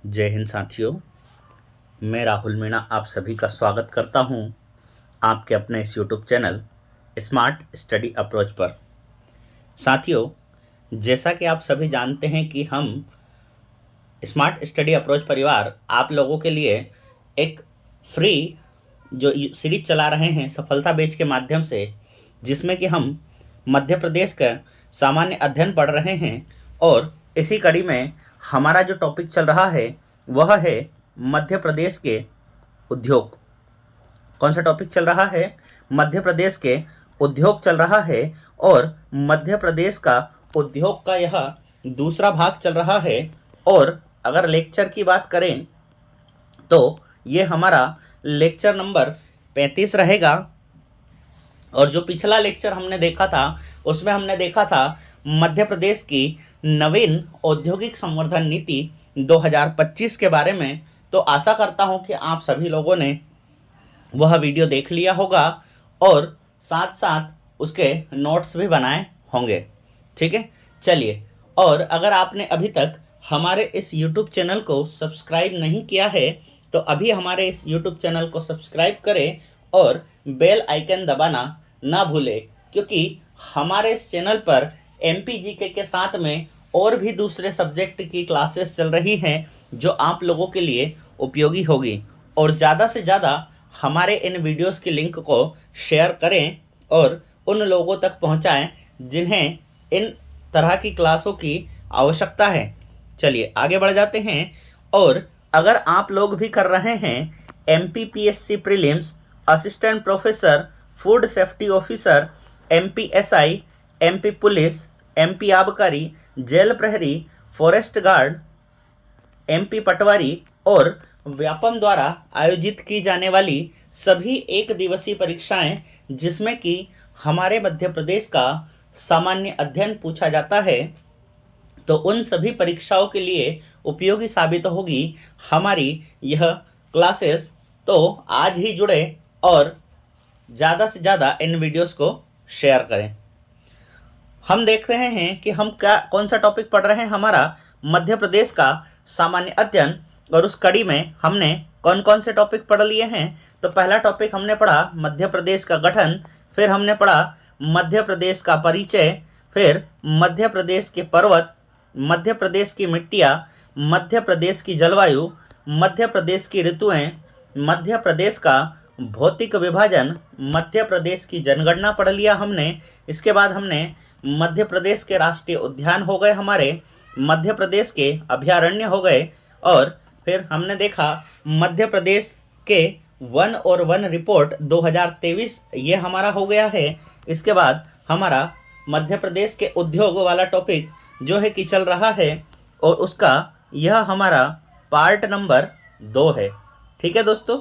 जय हिंद साथियों। मैं राहुल मीणा आप सभी का स्वागत करता हूं आपके अपने इस YouTube channel smart study approach पर। साथियों, जैसा कि आप सभी जानते हैं कि हम स्मार्ट स्टडी अप्रोच परिवार आप लोगों के लिए एक फ्री जो सीरीज चला रहे हैं सफलता बेच के माध्यम से, जिसमें कि हम मध्य प्रदेश का सामान्य अध्ययन पढ़ रहे हैं। और इसी कड़ी में हमारा जो टॉपिक चल रहा है वह है मध्य प्रदेश के उद्योग। कौन सा टॉपिक चल रहा है? मध्य प्रदेश के उद्योग चल रहा है। और मध्य प्रदेश का उद्योग का यह दूसरा भाग चल रहा है। और अगर लेक्चर की बात करें तो ये हमारा लेक्चर नंबर 35 रहेगा। और जो पिछला लेक्चर हमने देखा था उसमें हमने देखा था मध्य प्रदेश की नवीन औद्योगिक संवर्धन नीति 2025 के बारे में। तो आशा करता हूं कि आप सभी लोगों ने वह वीडियो देख लिया होगा और साथ साथ उसके नोट्स भी बनाए होंगे। ठीक है, चलिए। और अगर आपने अभी तक हमारे इस YouTube चैनल को सब्सक्राइब नहीं किया है तो अभी हमारे इस YouTube चैनल को सब्सक्राइब करें और बेल आइकन दबाना ना भूलें, क्योंकि हमारे इस चैनल पर MPGK के साथ में और भी दूसरे सब्जेक्ट की क्लासेस चल रही हैं जो आप लोगों के लिए उपयोगी होगी। और ज़्यादा से ज़्यादा हमारे इन वीडियोस की लिंक को शेयर करें और उन लोगों तक पहुंचाएं जिन्हें इन तरह की क्लासों की आवश्यकता है। चलिए आगे बढ़ जाते हैं। और अगर आप लोग भी कर रहे हैं MPPSC prelims, assistant professor, food safety officer, MPSI, MP police, MP आबकारी, जेल प्रहरी, फॉरेस्ट गार्ड, MP पटवारी और व्यापम द्वारा आयोजित की जाने वाली सभी एक दिवसीय परीक्षाएं जिसमें कि हमारे मध्य प्रदेश का सामान्य अध्ययन पूछा जाता है, तो उन सभी परीक्षाओं के लिए उपयोगी साबित होगी हमारी यह क्लासेस। तो आज ही जुड़े और ज़्यादा से ज़्यादा इन वीडियोस को शेयर करें। हम देख रहे हैं कि हम कौन सा टॉपिक पढ़ रहे हैं, हमारा मध्य प्रदेश का सामान्य अध्ययन। और उस कड़ी में हमने कौन कौन से टॉपिक पढ़ लिए हैं। तो पहला टॉपिक हमने पढ़ा मध्य प्रदेश का गठन, फिर हमने पढ़ा मध्य प्रदेश का परिचय, फिर मध्य प्रदेश के पर्वत, मध्य प्रदेश की मिट्टियाँ, मध्य प्रदेश की जलवायु, मध्य प्रदेश की ऋतुएं, मध्य प्रदेश का भौतिक विभाजन, मध्य प्रदेश की जनगणना पढ़ लिया हमने। इसके बाद हमने मध्य प्रदेश के राष्ट्रीय उद्यान हो गए, हमारे मध्य प्रदेश के अभयारण्य हो गए। और फिर हमने देखा मध्य प्रदेश के वन और वन रिपोर्ट 2023, ये हमारा हो गया है। इसके बाद हमारा मध्य प्रदेश के उद्योग वाला टॉपिक जो है कि चल रहा है और उसका यह हमारा पार्ट नंबर 2 है। ठीक है दोस्तों,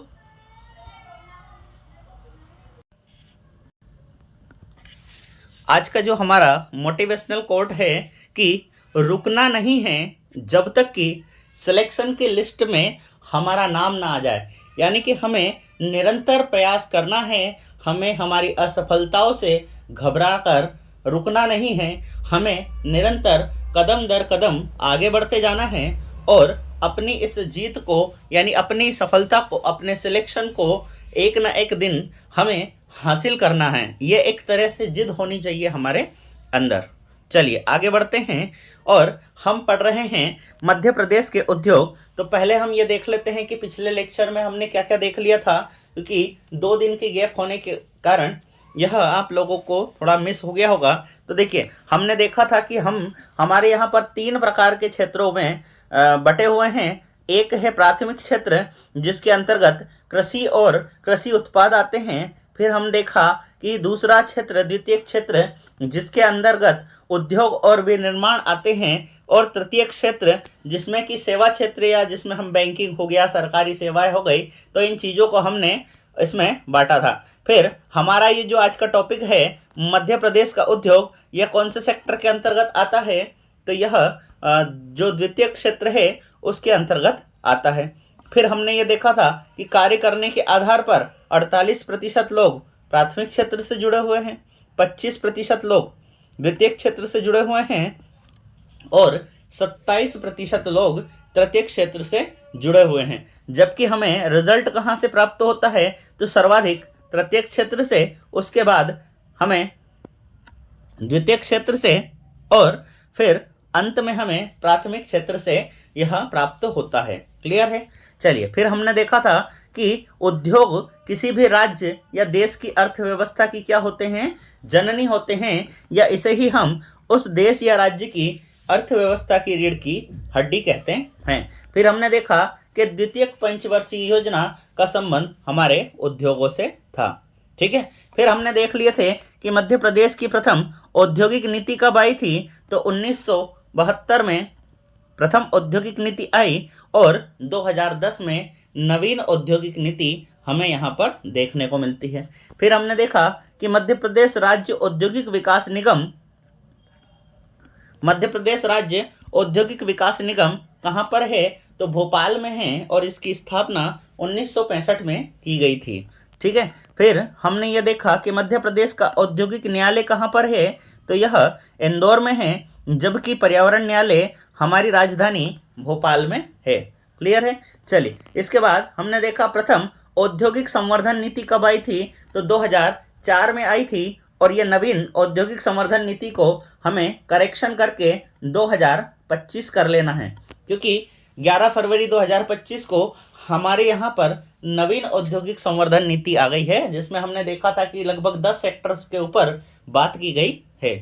आज का जो हमारा मोटिवेशनल कोट है कि रुकना नहीं है जब तक कि सिलेक्शन की लिस्ट में हमारा नाम ना आ जाए। यानी कि हमें निरंतर प्रयास करना है, हमें हमारी असफलताओं से घबरा कर रुकना नहीं है, हमें निरंतर कदम दर कदम आगे बढ़ते जाना है और अपनी इस जीत को यानी अपनी सफलता को, अपने सिलेक्शन को एक ना एक दिन हमें हासिल करना है। ये एक तरह से जिद होनी चाहिए हमारे अंदर। चलिए आगे बढ़ते हैं और हम पढ़ रहे हैं मध्य प्रदेश के उद्योग। तो पहले हम ये देख लेते हैं कि पिछले लेक्चर में हमने क्या क्या देख लिया था, क्योंकि 2 दिन की गैप होने के कारण यह आप लोगों को थोड़ा मिस हो गया होगा। तो देखिए, हमने देखा था कि हमारे यहाँ पर 3 प्रकार के क्षेत्रों में बटे हुए हैं। एक है प्राथमिक क्षेत्र जिसके अंतर्गत कृषि और कृषि उत्पाद आते हैं। फिर हम देखा कि दूसरा क्षेत्र द्वितीय क्षेत्र जिसके अंतर्गत उद्योग और विनिर्माण आते हैं। और तृतीय क्षेत्र जिसमें कि सेवा क्षेत्र या जिसमें हम बैंकिंग हो गया, सरकारी सेवाएं हो गई, तो इन चीज़ों को हमने इसमें बांटा था। फिर हमारा ये जो आज का टॉपिक है मध्य प्रदेश का उद्योग, यह कौन से सेक्टर के अंतर्गत आता है? तो यह जो द्वितीय क्षेत्र है उसके अंतर्गत आता है। फिर हमने ये देखा था कि कार्य करने के आधार पर 48% लोग प्राथमिक क्षेत्र से जुड़े हुए हैं, 25% लोग द्वितीय क्षेत्र से जुड़े हुए हैं और 27% लोग तृतीयक क्षेत्र से जुड़े हुए हैं, जबकि हमें रिजल्ट कहाँ से प्राप्त होता है, तो सर्वाधिक तृतीयक क्षेत्र से, उसके बाद हमें द्वितीयक क्षेत्र से, और फिर अंत में हमें प्राथमिक क्षेत्र से यह प्राप्त होता है। क्लियर है। चलिए, फिर हमने देखा था कि उद्योग किसी भी राज्य या देश की अर्थव्यवस्था की क्या होते हैं, जननी होते हैं, या इसे ही हम उस देश या राज्य की अर्थव्यवस्था की रीढ़ की हड्डी कहते हैं। फिर हमने देखा कि द्वितीयक पंचवर्षीय योजना का संबंध हमारे उद्योगों से था। ठीक है। फिर हमने देख लिए थे कि मध्य प्रदेश की प्रथम औद्योगिक नीति कब आई थी, तो 1972 में प्रथम औद्योगिक नीति आई, और 2010 में नवीन औद्योगिक नीति हमें यहाँ पर देखने को मिलती है। फिर हमने देखा कि मध्य प्रदेश राज्य औद्योगिक विकास निगम कहाँ पर है, तो भोपाल में है, और इसकी स्थापना 1965 में की गई थी। ठीक है। फिर हमने ये देखा कि मध्य प्रदेश का औद्योगिक न्यायालय कहाँ पर है, तो यह इंदौर में है, जबकि पर्यावरण न्यायालय हमारी राजधानी भोपाल में है। क्लियर है। चलिए, इसके बाद हमने देखा प्रथम औद्योगिक संवर्धन नीति कब आई थी, तो 2004 में आई थी, और ये नवीन औद्योगिक संवर्धन नीति को हमें करेक्शन करके 2025 कर लेना है, क्योंकि 11 फरवरी 2025 को हमारे यहाँ पर नवीन औद्योगिक संवर्धन नीति आ गई है, जिसमें हमने देखा था कि लगभग 10 सेक्टर्स के ऊपर बात की गई है।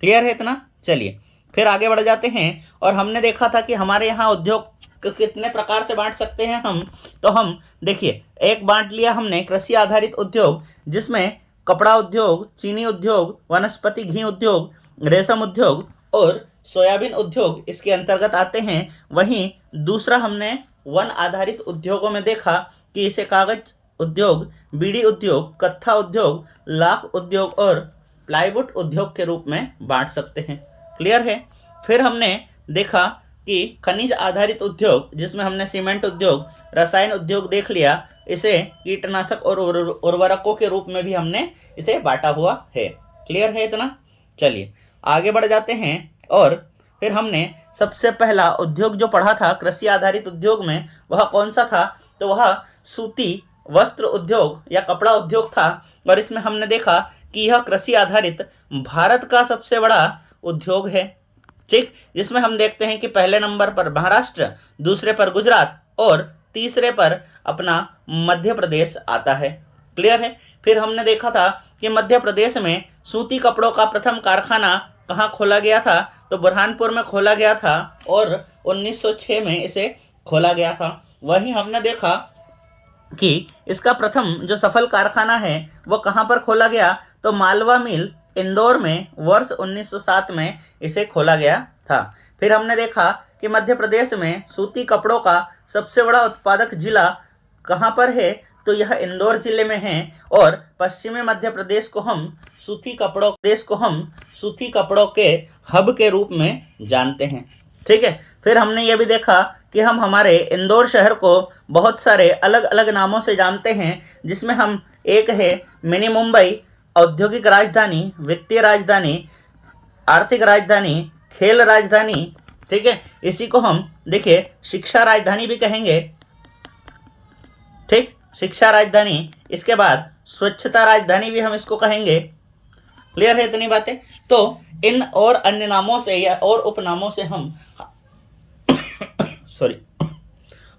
क्लियर है इतना। चलिए, फिर आगे बढ़ जाते हैं, और हमने देखा था कि हमारे यहाँ उद्योग कितने प्रकार से बांट सकते हैं हम, तो हम देखिए, एक बांट लिया हमने कृषि आधारित उद्योग, जिसमें कपड़ा उद्योग, चीनी उद्योग, वनस्पति घी उद्योग, रेशम उद्योग और सोयाबीन उद्योग इसके अंतर्गत आते हैं। वहीं दूसरा हमने वन आधारित उद्योगों में देखा कि इसे कागज उद्योग, बीड़ी उद्योग, कत्था उद्योग, लाख उद्योग और प्लाईवुड उद्योग के रूप में बांट सकते हैं। क्लियर है। फिर हमने देखा कि खनिज आधारित उद्योग, जिसमें हमने सीमेंट उद्योग, रसायन उद्योग देख लिया, इसे कीटनाशक और उर्वरकों के रूप में भी हमने इसे बांटा हुआ है। क्लियर है इतना। चलिए, आगे बढ़ जाते हैं, और फिर हमने सबसे पहला उद्योग जो पढ़ा था कृषि आधारित उद्योग में, वह कौन सा था, तो वह सूती वस्त्र उद्योग या कपड़ा उद्योग था, और इसमें हमने देखा कि यह कृषि आधारित भारत का सबसे बड़ा उद्योग है। ठीक, जिसमें हम देखते हैं कि पहले नंबर पर महाराष्ट्र, दूसरे पर गुजरात और तीसरे पर अपना मध्य प्रदेश आता है। क्लियर है। फिर हमने देखा था कि मध्य प्रदेश में सूती कपड़ों का प्रथम कारखाना कहाँ खोला गया था, तो बुरहानपुर में खोला गया था, और 1906 में इसे खोला गया था। वहीं हमने देखा कि इसका प्रथम जो सफल कारखाना है वो कहाँ पर खोला गया, तो मालवा मिल इंदौर में वर्ष 1907 में इसे खोला गया था। फिर हमने देखा कि मध्य प्रदेश में सूती कपड़ों का सबसे बड़ा उत्पादक जिला कहाँ पर है, तो यह इंदौर जिले में है, और पश्चिमी मध्य प्रदेश को हम सूती कपड़ों के हब के रूप में जानते हैं। ठीक है। फिर हमने ये भी देखा कि हम हमारे इंदौर शहर को बहुत सारे अलग अलग नामों से जानते हैं, जिसमें हम एक है मिनी मुंबई, औद्योगिक राजधानी, वित्तीय राजधानी, आर्थिक राजधानी, खेल राजधानी। ठीक है। इसी को हम देखिए शिक्षा राजधानी भी कहेंगे। ठीक, शिक्षा राजधानी। इसके बाद स्वच्छता राजधानी भी हम इसको कहेंगे। क्लियर है इतनी बातें। तो इन और अन्य नामों से या और उपनामों से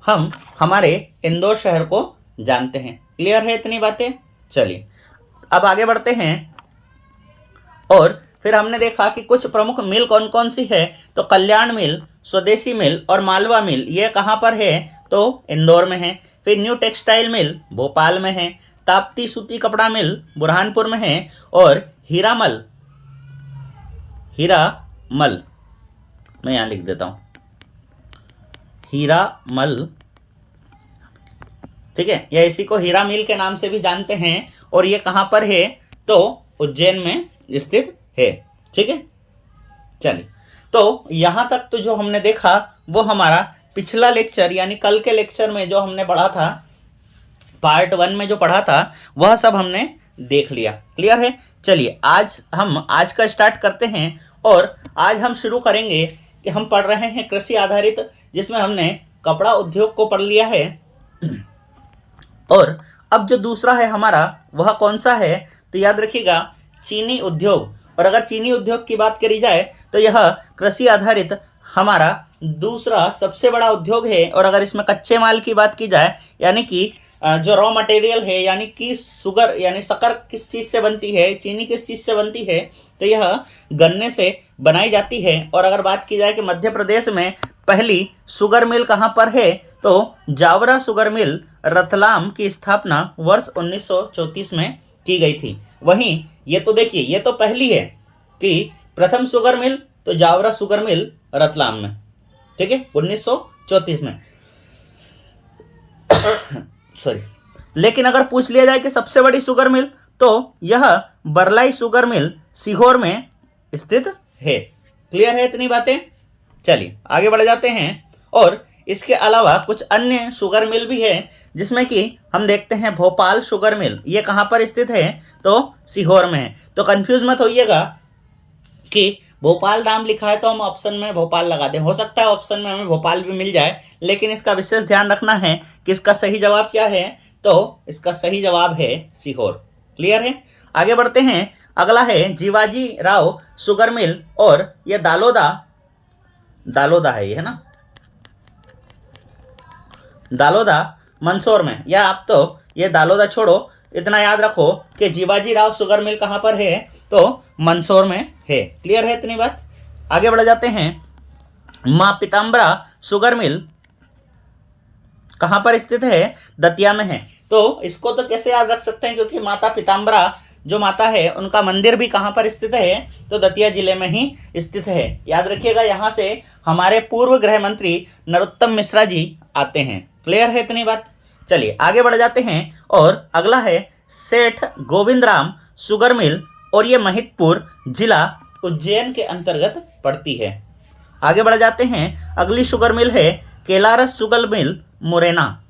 हम हमारे इंदौर शहर को जानते हैं। क्लियर है इतनी बातें। चलिए, अब आगे बढ़ते हैं, और फिर हमने देखा कि कुछ प्रमुख मिल कौन कौन सी है, तो कल्याण मिल, स्वदेशी मिल और मालवा मिल ये कहाँ पर है, तो इंदौर में है। फिर न्यू टेक्सटाइल मिल भोपाल में है, ताप्ती सूती कपड़ा मिल बुरहानपुर में है, और हीरामल मैं यहाँ लिख देता हूँ, हीरामल। ठीक है, या इसी को हीरा मिल के नाम से भी जानते हैं, और ये कहाँ पर है, तो उज्जैन में स्थित है। ठीक है। चलिए, तो यहाँ तक तो जो हमने देखा वो हमारा पिछला लेक्चर यानी कल के लेक्चर में जो हमने पढ़ा था, पार्ट 1 में जो पढ़ा था वह सब हमने देख लिया। क्लियर है। चलिए, आज का स्टार्ट करते हैं, और आज हम शुरू करेंगे कि हम पढ़ रहे हैं कृषि आधारित जिसमें हमने कपड़ा उद्योग को पढ़ लिया है। और अब जो दूसरा है हमारा वह कौन सा है, तो याद रखिएगा चीनी उद्योग। और अगर चीनी उद्योग की बात करी जाए तो यह कृषि आधारित हमारा दूसरा सबसे बड़ा उद्योग है। और अगर इसमें कच्चे माल की बात की जाए, यानी कि जो रॉ मटेरियल है, यानी कि शुगर यानी शक्कर किस चीज़ से बनती है, चीनी किस चीज़ से बनती है, तो यह गन्ने से बनाई जाती है। और अगर बात की जाए कि मध्य प्रदेश में पहली शुगर मिल कहाँ पर है, तो जावरा शुगर मिल रतलाम की स्थापना वर्ष 1934 में की गई थी। वहीं ये तो देखिए, ये तो पहली है कि प्रथम शुगर मिल तो जावरा शुगर मिल रतलाम में, ठीक है, 1934 में। सॉरी। लेकिन अगर पूछ लिया जाए कि सबसे बड़ी शुगर मिल, तो यह बरलाई शुगर मिल सीहोर में स्थित है। क्लियर है इतनी बातें? चलिए आगे बढ़ जाते हैं। और इसके अलावा कुछ अन्य शुगर मिल भी है, जिसमें कि हम देखते हैं भोपाल शुगर मिल। ये कहाँ पर स्थित है, तो सीहोर में है। तो कंफ्यूज मत होइएगा कि भोपाल नाम लिखा है तो हम ऑप्शन में भोपाल लगा दें। हो सकता है ऑप्शन में हमें भोपाल भी मिल जाए, लेकिन इसका विशेष ध्यान रखना है कि इसका सही जवाब क्या है, तो इसका सही जवाब है सीहोर। क्लियर है? आगे बढ़ते हैं। अगला है जीवाजी राव शुगर मिल, और यह दालोदा है, ये है ना, दालोदा मंदसौर में। या आप तो ये दालोदा छोड़ो, इतना याद रखो कि जीवाजी राव शुगर मिल कहाँ पर है, तो मंदसौर में है। क्लियर है इतनी बात? आगे बढ़ जाते हैं। माँ पीताम्बरा शुगर मिल कहाँ पर स्थित है, दतिया में है। तो इसको तो कैसे याद रख सकते हैं, क्योंकि माता पीताम्बरा जो माता है उनका मंदिर भी कहाँ पर स्थित है, तो दतिया जिले में ही स्थित है। याद रखिएगा, यहाँ से हमारे पूर्व गृह मंत्री नरोत्तम मिश्रा जी आते हैं। क्लियर है इतनी बात? चलिए आगे बढ़ जाते हैं। और अगला है सेठ गोविंद राम शुगर मिल, और ये महिदपुर जिला उज्जैन के अंतर्गत पड़ती है। आगे बढ़ जाते हैं। अगली शुगर मिल है केलारस शुगर मिल मुरैना,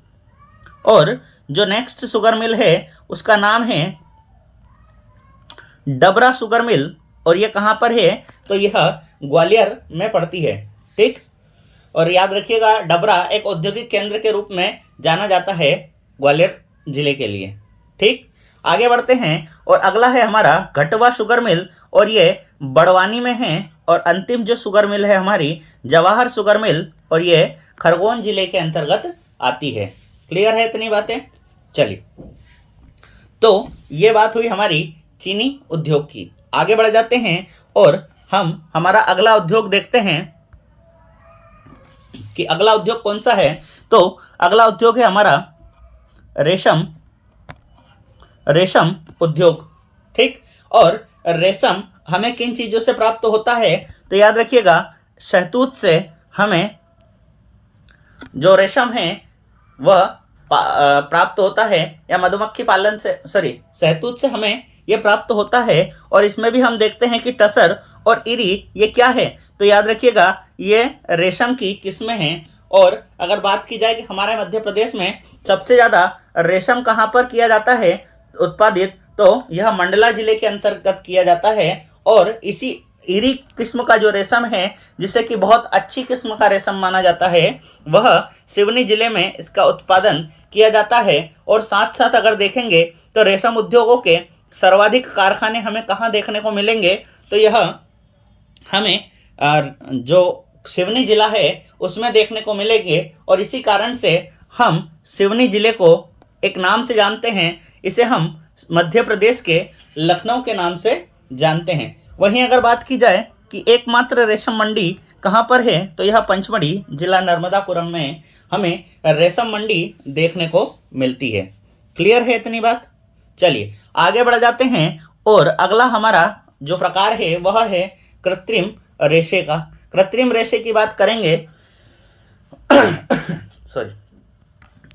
और जो नेक्स्ट शुगर मिल है उसका नाम है डबरा शुगर मिल, और ये कहाँ पर है, तो यह ग्वालियर में पड़ती है। ठीक, और याद रखिएगा डबरा एक औद्योगिक केंद्र के रूप में जाना जाता है ग्वालियर जिले के लिए। ठीक, आगे बढ़ते हैं। और अगला है हमारा घटवा शुगर मिल, और ये बड़वानी में है। और अंतिम जो शुगर मिल है हमारी जवाहर शुगर मिल, और ये खरगोन जिले के अंतर्गत आती है। क्लियर है इतनी बातें? चलिए, तो ये बात हुई हमारी चीनी उद्योग की। आगे बढ़ जाते हैं और हम हमारा अगला उद्योग देखते हैं कि अगला उद्योग कौन सा है। तो अगला उद्योग है हमारा रेशम उद्योग। ठीक, और रेशम हमें किन चीज़ों से प्राप्त होता है, तो याद रखिएगा शहतूत से हमें जो रेशम है वह प्राप्त होता है, या मधुमक्खी पालन से, शहतूत से हमें ये प्राप्त होता है। और इसमें भी हम देखते हैं कि टसर और इरी ये क्या है, तो याद रखिएगा ये रेशम की किस्में हैं। और अगर बात की जाए कि हमारे मध्य प्रदेश में सबसे ज़्यादा रेशम कहाँ पर किया जाता है उत्पादित, तो यह मंडला जिले के अंतर्गत किया जाता है। और इसी इरी किस्म का जो रेशम है, जिसे कि बहुत अच्छी किस्म का रेशम माना जाता है, वह सिवनी जिले में इसका उत्पादन किया जाता है। और साथ साथ अगर देखेंगे तो रेशम उद्योगों के सर्वाधिक कारखाने हमें कहाँ देखने को मिलेंगे, तो यह हमें जो सिवनी जिला है उसमें देखने को मिलेंगे। और इसी कारण से हम सिवनी जिले को एक नाम से जानते हैं, इसे हम मध्य प्रदेश के लखनऊ के नाम से जानते हैं। वहीं अगर बात की जाए कि एकमात्र रेशम मंडी कहाँ पर है, तो यह पंचमढ़ी जिला नर्मदापुरम में हमें रेशम मंडी देखने को मिलती है। क्लियर है इतनी बात? चलिए आगे बढ़ जाते हैं। और अगला हमारा जो प्रकार है वह है कृत्रिम रेशे का। कृत्रिम रेशे की बात करेंगे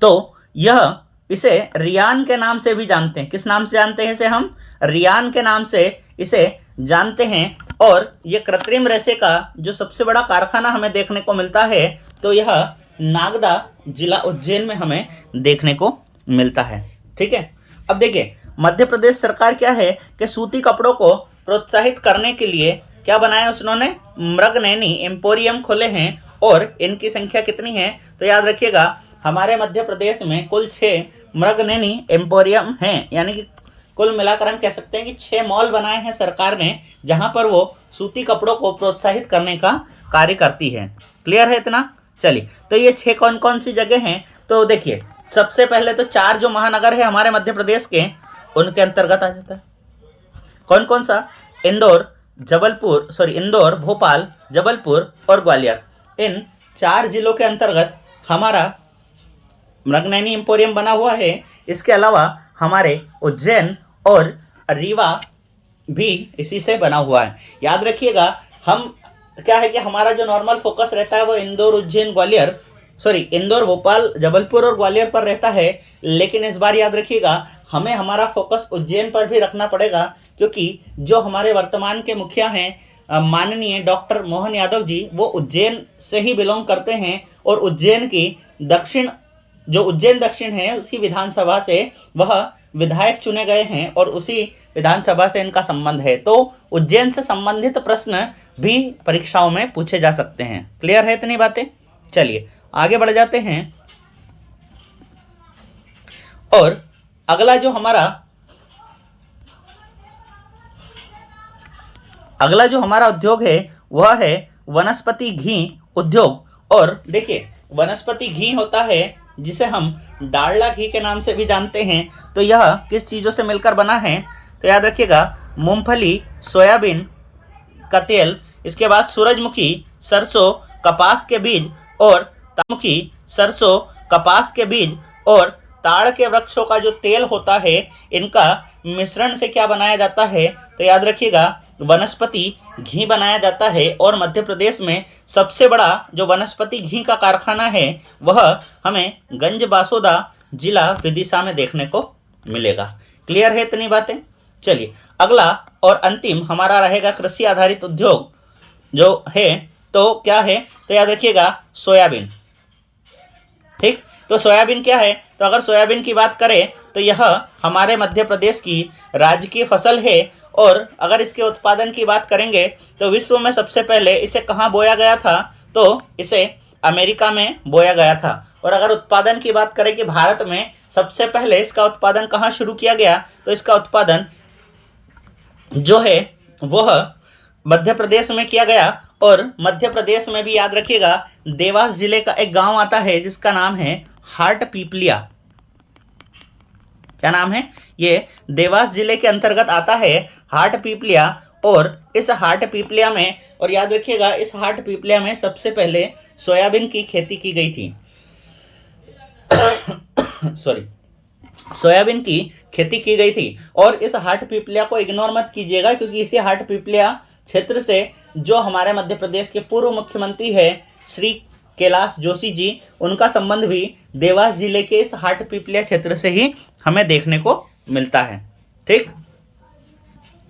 तो यह इसे रियान के नाम से भी जानते हैं। किस नाम से जानते हैं इसे? हम रियान के नाम से इसे जानते हैं। और ये कृत्रिम रेशे का जो सबसे बड़ा कारखाना हमें देखने को मिलता है, तो यह नागदा जिला उज्जैन में हमें देखने को मिलता है। ठीक है, अब देखिए मध्य प्रदेश सरकार क्या है कि सूती कपड़ों को प्रोत्साहित करने के लिए क्या बनाया उन्होंने, मृगनैनी एम्पोरियम खोले हैं। और इनकी संख्या कितनी है? तो याद रखिएगा हमारे मध्य प्रदेश में कुल 6 मृगनयनी एम्पोरियम हैं, यानी कि कुल मिलाकर हम कह सकते हैं कि 6 मॉल बनाए हैं सरकार ने, जहां पर वो सूती कपड़ों को प्रोत्साहित करने का कार्य करती है। क्लियर है इतना? चलिए, तो ये 6 कौन कौन सी जगह हैं? तो देखिए, सबसे पहले तो 4 जो महानगर है हमारे मध्य प्रदेश के, उनके अंतर्गत आ जाता है। कौन कौन सा? इंदौर, भोपाल, जबलपुर और ग्वालियर। इन 4 जिलों के अंतर्गत हमारा मृगनयनी एम्पोरियम बना हुआ है। इसके अलावा हमारे उज्जैन और रीवा भी इसी से बना हुआ है। याद रखिएगा, हम क्या है कि हमारा जो नॉर्मल फोकस रहता है वो इंदौर, भोपाल, जबलपुर और ग्वालियर पर रहता है, लेकिन इस बार याद रखिएगा हमें हमारा फोकस उज्जैन पर भी रखना पड़ेगा, क्योंकि जो हमारे वर्तमान के मुखिया हैं माननीय डॉक्टर मोहन यादव जी, वो उज्जैन से ही बिलोंग करते हैं और उज्जैन दक्षिण है उसी विधानसभा से वह विधायक चुने गए हैं और उसी विधानसभा से इनका संबंध है। तो उज्जैन से संबंधित प्रश्न भी परीक्षाओं में पूछे जा सकते हैं। क्लियर है इतनी बातें? चलिए आगे बढ़ जाते हैं। और अगला जो हमारा उद्योग है वह है वनस्पति घी उद्योग। और देखिए, वनस्पति घी होता है जिसे हम डालडा घी के नाम से भी जानते हैं। तो यह किस चीज़ों से मिलकर बना है? तो याद रखिएगा, मूंगफली, सोयाबीन का तेल, इसके बाद सूरजमुखी, सरसों, कपास के बीज और ताड़ के वृक्षों का जो तेल होता है, इनका मिश्रण से क्या बनाया जाता है? तो याद रखिएगा वनस्पति घी बनाया जाता है। और मध्य प्रदेश में सबसे बड़ा जो वनस्पति घी का कारखाना है वह हमें गंज बासोदा जिला विदिशा में देखने को मिलेगा। क्लियर है इतनी बातें? चलिए, अगला और अंतिम हमारा रहेगा कृषि आधारित उद्योग जो है, तो क्या है? तो याद रखिएगा सोयाबीन। ठीक, तो सोयाबीन क्या है? तो अगर सोयाबीन की बात करें तो यह हमारे मध्य प्रदेश की राजकीय फसल है। और अगर इसके उत्पादन की बात करेंगे तो विश्व में सबसे पहले इसे कहाँ बोया गया था? तो इसे अमेरिका में बोया गया था। और अगर उत्पादन की बात करें कि भारत में सबसे पहले इसका उत्पादन कहाँ शुरू किया गया, तो इसका उत्पादन जो है वह मध्य प्रदेश में किया गया। और मध्य प्रदेश में भी याद रखिएगा देवास जिले का एक गांव आता है जिसका नाम है हाट पीपलिया। क्या नाम है? ये देवास जिले के अंतर्गत आता है हाट पीपलिया। और इस हाट पीपलिया में, और याद रखिएगा इस हाट पीपलिया में सबसे पहले सोयाबीन की खेती की गई थी। सोयाबीन की खेती की गई थी। और इस हाट पीपलिया को इग्नोर मत कीजिएगा, क्योंकि इसी हाट पीपलिया क्षेत्र से जो हमारे मध्य प्रदेश के पूर्व मुख्यमंत्री है श्री कैलाश जोशी जी, उनका संबंध भी देवास जिले के इस हाट पीपलिया क्षेत्र से ही हमें देखने को मिलता है। ठीक,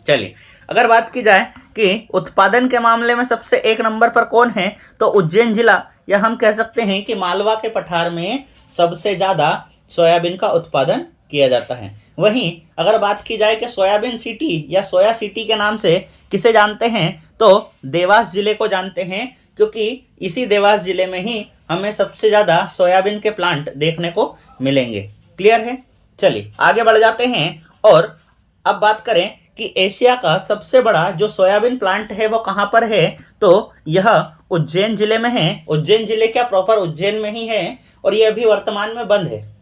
चलिए अगर बात की जाए कि उत्पादन के मामले में सबसे 1 नंबर पर कौन है, तो उज्जैन जिला, या हम कह सकते हैं कि मालवा के पठार में सबसे ज़्यादा सोयाबीन का उत्पादन किया जाता है। वहीं अगर बात की जाए कि सोयाबीन सिटी या सोया सिटी के नाम से किसे जानते हैं, तो देवास जिले को जानते हैं, क्योंकि इसी देवास जिले में ही हमें सबसे ज़्यादा सोयाबीन के प्लांट देखने को मिलेंगे। क्लियर है? चलिए आगे बढ़ जाते हैं। और अब बात करें कि एशिया का सबसे बड़ा जो सोयाबीन प्लांट है वो कहाँ पर है, तो यह उज्जैन जिले में है। उज्जैन जिले क्या प्रॉपर उज्जैन में ही है, और ये अभी वर्तमान में बंद है।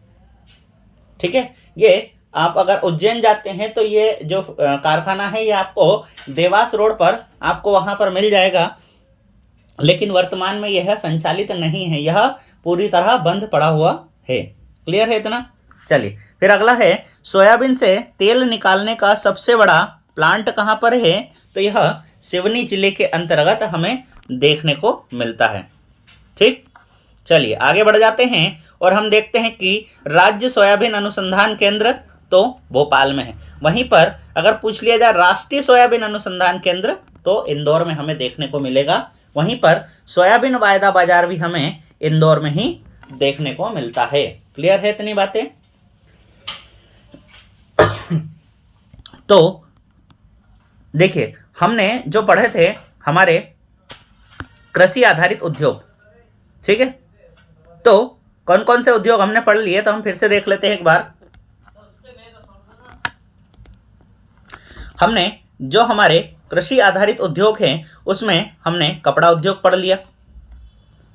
ठीक है, ये आप अगर उज्जैन जाते हैं तो ये जो कारखाना है ये आपको देवास रोड पर आपको वहाँ पर मिल जाएगा, लेकिन वर्तमान में यह संचालित नहीं है, यह पूरी तरह बंद पड़ा हुआ है। क्लियर है इतना? चलिए फिर अगला है सोयाबीन से तेल निकालने का सबसे बड़ा प्लांट कहाँ पर है, तो यह सिवनी जिले के अंतर्गत हमें देखने को मिलता है। ठीक, चलिए आगे बढ़ जाते हैं और हम देखते हैं कि राज्य सोयाबीन अनुसंधान केंद्र तो भोपाल में है। वहीं पर अगर पूछ लिया जाए राष्ट्रीय सोयाबीन अनुसंधान केंद्र, तो इंदौर में हमें देखने को मिलेगा। वहीं पर सोयाबीन वायदा बाजार भी हमें इंदौर में ही देखने को मिलता है। क्लियर है इतनी बातें? तो देखिए, हमने जो पढ़े थे हमारे कृषि आधारित उद्योग, ठीक है, तो कौन कौन से उद्योग हमने पढ़ लिए, तो हम फिर से देख लेते हैं एक बार। हमने जो हमारे कृषि आधारित उद्योग हैं उसमें हमने कपड़ा उद्योग पढ़ लिया,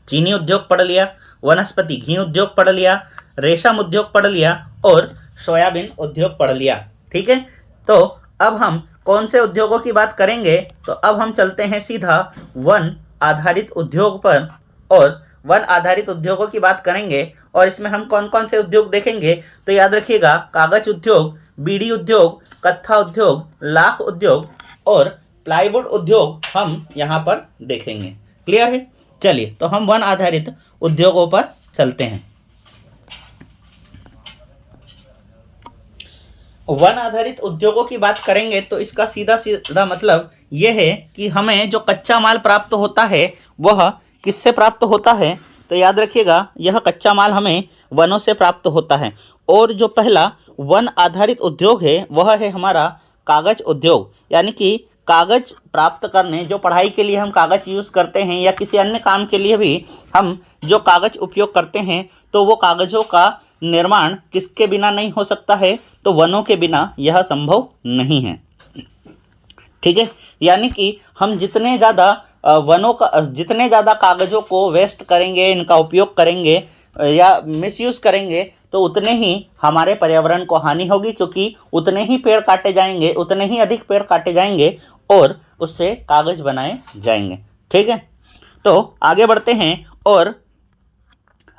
चीनी उद्योग पढ़ लिया, वनस्पति घी उद्योग पढ़ लिया, रेशम उद्योग पढ़ लिया और सोयाबीन उद्योग पढ़ लिया। ठीक है, तो अब हम कौन से उद्योगों की बात करेंगे, तो अब हम चलते हैं सीधा वन आधारित उद्योग पर और वन आधारित उद्योगों की बात करेंगे। और इसमें हम कौन कौन से उद्योग देखेंगे, तो याद रखिएगा कागज उद्योग, बीड़ी उद्योग, कत्था उद्योग, लाख उद्योग और प्लाईवुड उद्योग हम यहाँ पर देखेंगे। क्लियर है? चलिए, तो हम वन आधारित उद्योगों पर चलते हैं। वन आधारित उद्योगों की बात करेंगे तो इसका सीधा सीधा मतलब यह है कि हमें जो कच्चा माल प्राप्त होता है वह किससे प्राप्त होता है, तो याद रखिएगा यह कच्चा माल हमें वनों से प्राप्त होता है। और जो पहला वन आधारित उद्योग है वह है हमारा कागज उद्योग, यानी कि कागज प्राप्त करने, जो पढ़ाई के लिए हम कागज यूज़ करते हैं या किसी अन्य काम के लिए भी हम जो कागज उपयोग करते हैं, तो वो कागज़ों का निर्माण किसके बिना नहीं हो सकता है, तो वनों के बिना यह संभव नहीं है। ठीक है, यानी कि हम जितने ज़्यादा वनों का, जितने ज़्यादा कागज़ों को वेस्ट करेंगे, इनका उपयोग करेंगे या मिसयूज़ करेंगे, तो उतने ही हमारे पर्यावरण को हानि होगी, क्योंकि उतने ही पेड़ काटे जाएंगे, उतने ही अधिक पेड़ काटे जाएंगे और उससे कागज़ बनाए जाएंगे। ठीक है, तो आगे बढ़ते हैं। और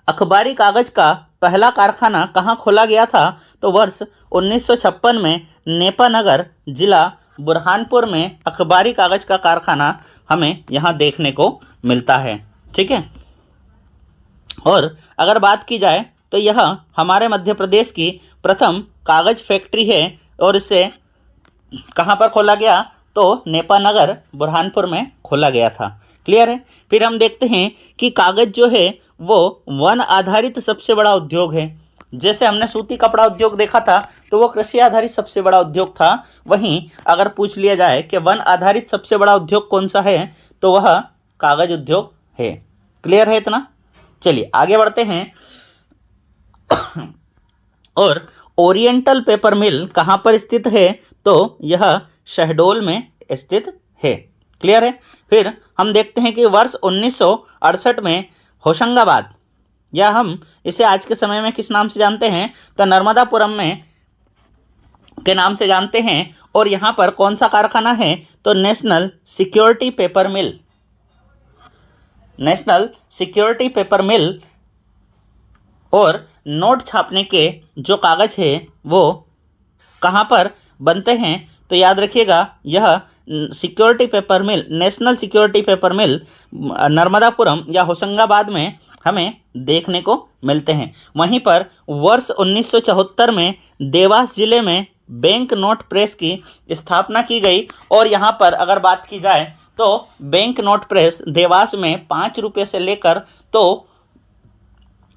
अखबारी कागज़ का पहला कारखाना कहाँ खोला गया था, तो वर्ष 1956 में नेपानगर जिला बुरहानपुर में अखबारी कागज़ का कारखाना हमें यहाँ देखने को मिलता है। ठीक है, और अगर बात की जाए तो यह हमारे मध्य प्रदेश की प्रथम कागज़ फैक्ट्री है और इसे कहाँ पर खोला गया, तो नेपानगर बुरहानपुर में खोला गया था। क्लियर है? फिर हम देखते हैं कि कागज़ जो है वो वन आधारित सबसे बड़ा उद्योग है। जैसे हमने सूती कपड़ा उद्योग देखा था तो वो कृषि आधारित सबसे बड़ा उद्योग था, वहीं अगर पूछ लिया जाए कि वन आधारित सबसे बड़ा उद्योग कौन सा है, तो वह कागज़ उद्योग है। क्लियर है इतना? चलिए आगे बढ़ते हैं। और ओरिएंटल पेपर मिल कहाँ पर स्थित है, तो यह शहडोल में स्थित है। क्लियर है? फिर हम देखते हैं कि वर्ष 1968 में होशंगाबाद, या हम इसे आज के समय में किस नाम से जानते हैं, तो नर्मदापुरम में के नाम से जानते हैं। और यहाँ पर कौन सा कारखाना है, तो नेशनल सिक्योरिटी पेपर मिल। नेशनल सिक्योरिटी पेपर मिल। और नोट छापने के जो कागज़ है वो कहाँ पर बनते हैं, तो याद रखिएगा यह सिक्योरिटी पेपर मिल, नेशनल सिक्योरिटी पेपर मिल नर्मदापुरम या होशंगाबाद में हमें देखने को मिलते हैं। वहीं पर वर्ष 1974 में देवास जिले में बैंक नोट प्रेस की स्थापना की गई। और यहाँ पर अगर बात की जाए तो बैंक नोट प्रेस देवास में 5 रुपये से लेकर, तो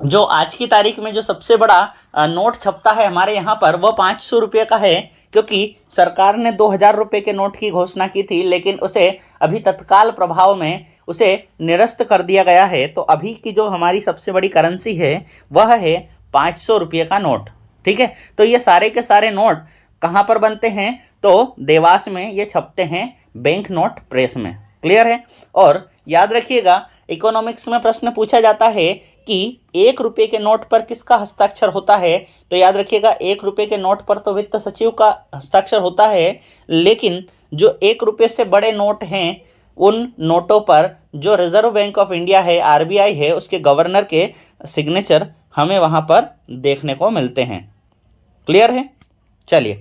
जो आज की तारीख में जो सबसे बड़ा नोट छपता है हमारे यहाँ पर वो 500 रुपये का है, क्योंकि सरकार ने 2000 रुपये के नोट की घोषणा की थी, लेकिन उसे अभी तत्काल प्रभाव में उसे निरस्त कर दिया गया है। तो अभी की जो हमारी सबसे बड़ी करेंसी है वह है 500 रुपये का नोट। ठीक है, तो ये सारे के सारे नोट कहाँ पर बनते हैं, तो देवास में ये छपते हैं बैंक नोट प्रेस में। क्लियर है? और याद रखिएगा इकोनॉमिक्स में प्रश्न पूछा जाता है कि 1 रुपये के नोट पर किसका हस्ताक्षर होता है, तो याद रखिएगा 1 रुपये के नोट पर तो वित्त सचिव का हस्ताक्षर होता है, लेकिन जो 1 रुपये से बड़े नोट हैं उन नोटों पर जो रिजर्व बैंक ऑफ इंडिया है, आरबीआई है, उसके गवर्नर के सिग्नेचर हमें वहाँ पर देखने को मिलते हैं। क्लियर है? चलिए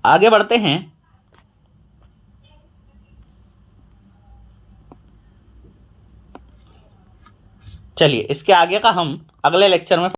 आगे बढ़ते हैं। चलिए इसके आगे का हम अगले लेक्चर में